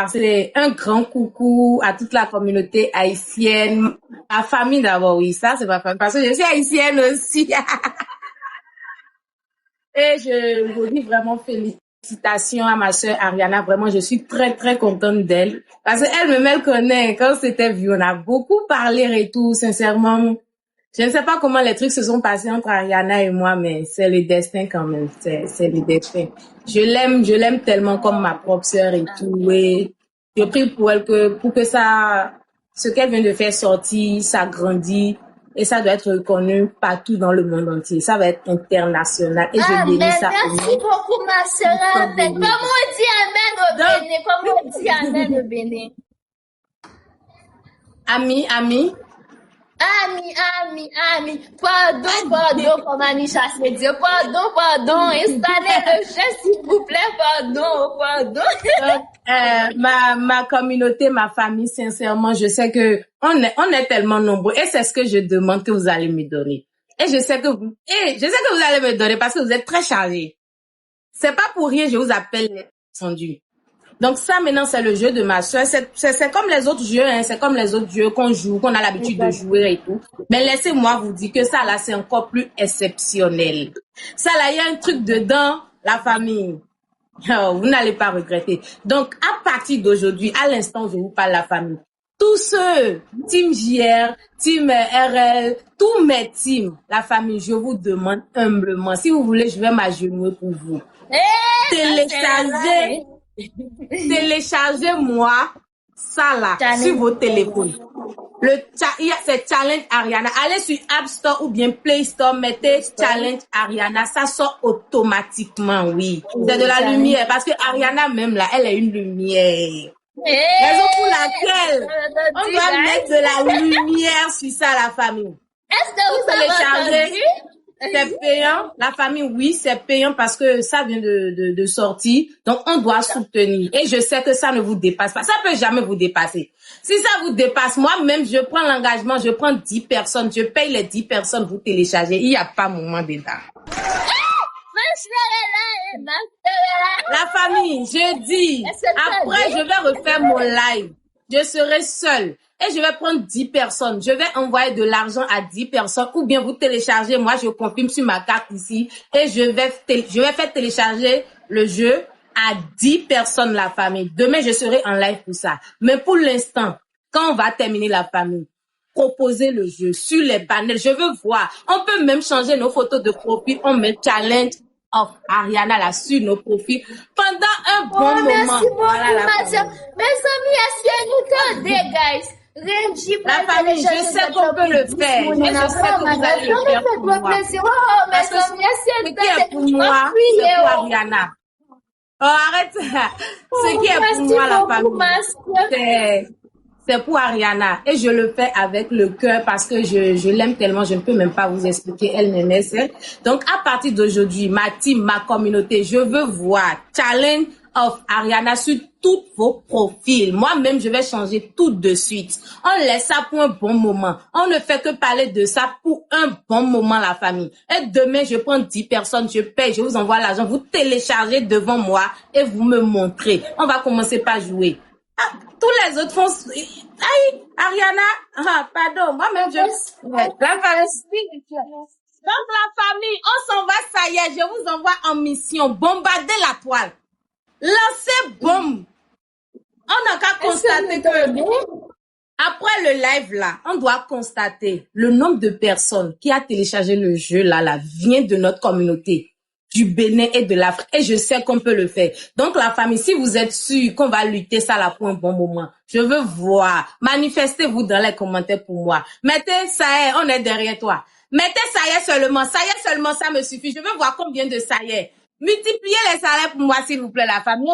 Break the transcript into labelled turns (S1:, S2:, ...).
S1: C'est un grand coucou à toute la communauté haïtienne. Ma famille d'abord, oui, ça c'est ma famille. Parce que je suis haïtienne aussi. Et je vous dis vraiment félicitations à ma sœur Ariana. Vraiment, je suis très, très contente d'elle. Parce qu'elle-même, elle connaît. Quand c'était vu, on a beaucoup parlé et tout. Sincèrement, je ne sais pas comment les trucs se sont passés entre Ariana et moi, mais c'est le destin quand même. C'est le destin. Je l'aime tellement comme ma propre sœur et tout. Et je prie pour elle pour que ça, ce qu'elle vient de faire sortir, ça grandit. Et ça doit être reconnu partout dans le monde entier. Ça va être international. Et je bénis ça.
S2: Merci beaucoup, ma sœur. Comment on dit amen au Bénin? Comment on dit amen au Bénin?
S1: Ami.
S2: Pardon, comme Anisha se dit. Pardon. Installez le jeu, s'il vous plaît. Pardon.
S1: Donc, ma communauté, ma famille, sincèrement, je sais que on est tellement nombreux. Et c'est ce que je demande que vous allez me donner. Et je sais que vous allez me donner parce que vous êtes très chargés. C'est pas pour rien, je vous appelle les descendus. Donc ça, maintenant, c'est le jeu de ma soeur. C'est comme les autres jeux, hein. C'est comme les autres jeux qu'on joue, qu'on a l'habitude de jouer et tout. Mais laissez-moi vous dire que ça, là, c'est encore plus exceptionnel. Ça, là, il y a un truc dedans, la famille. Oh, vous n'allez pas regretter. Donc, à partir d'aujourd'hui, à l'instant où je vous parle de la famille, tous ceux, Team JR, Team RL, tous mes teams, la famille, je vous demande humblement, si vous voulez, je vais m'agenouiller pour vous. Téléchargez-moi ça là sur vos téléphones. C'est Challenge Ariana. Allez sur App Store ou bien Play Store, mettez Challenge Ariana. Ça sort automatiquement, oui. C'est de la lumière parce que Ariana même là, elle est une lumière. Raison pour laquelle on doit mettre de la lumière sur ça, la famille.
S2: Est-ce que vous avez entendu?
S1: C'est payant. La famille, oui, c'est payant parce que ça vient de sortir. Donc, on doit soutenir. Et je sais que ça ne vous dépasse pas. Ça peut jamais vous dépasser. Si ça vous dépasse, moi-même, je prends l'engagement, je prends 10 personnes, je paye les 10 personnes, vous téléchargez. Il n'y a pas moment dedans. La famille, je dis, après, je vais refaire mon live. Je serai seule. Et je vais prendre 10 personnes. Je vais envoyer de l'argent à 10 personnes. Ou bien vous téléchargez. Moi, je confirme sur ma carte ici. Et je vais faire télécharger le jeu à 10 personnes, la famille. Demain, je serai en live pour ça. Mais pour l'instant, quand on va terminer la famille, proposez le jeu sur les panels. Je veux voir. On peut même changer nos photos de profil. On met Challenge of Ariana là sur nos profils pendant un bon moment.
S2: Merci beaucoup, ma soeur. Mes amis, est-ce que nous tendez, guys?
S1: La famille, je sais qu'on peut le faire. Et je sais que vous allez le faire pour moi. Parce que ce qui est pour moi, c'est pour Ariana. Oh, arrête ça. Ce qui est pour moi, la famille, c'est pour Ariana. Et je le fais avec le cœur parce que je l'aime tellement, je ne peux même pas vous expliquer. Elle m'aimait, c'est. Donc, à partir d'aujourd'hui, ma team, ma communauté, je veux voir Challenge of Ariana sur tous vos profils. Moi-même, je vais changer tout de suite. On laisse ça pour un bon moment. On ne fait que parler de ça pour un bon moment, la famille. Et demain, je prends 10 personnes, je paye, je vous envoie l'argent, vous téléchargez devant moi et vous me montrez. On va commencer par jouer. Ah, tous les autres font... Aïe, Ariana, pardon, moi-même, la famille. Donc, la famille, on s'en va, ça y est, je vous envoie en mission. Bombardez la toile. Lancez bombe. On n'a qu'à constater que après le live là, on doit constater le nombre de personnes qui a téléchargé le jeu là vient de notre communauté, du Bénin et de l'Afrique. Et je sais qu'on peut le faire. Donc la famille, si vous êtes sûr qu'on va lutter ça là pour un bon moment, je veux voir. Manifestez-vous dans les commentaires pour moi. Mettez ça y est, on est derrière toi. Mettez ça y est seulement, ça me suffit. Je veux voir combien de ça y est. Multipliez les salaires pour moi, s'il vous plaît, la famille.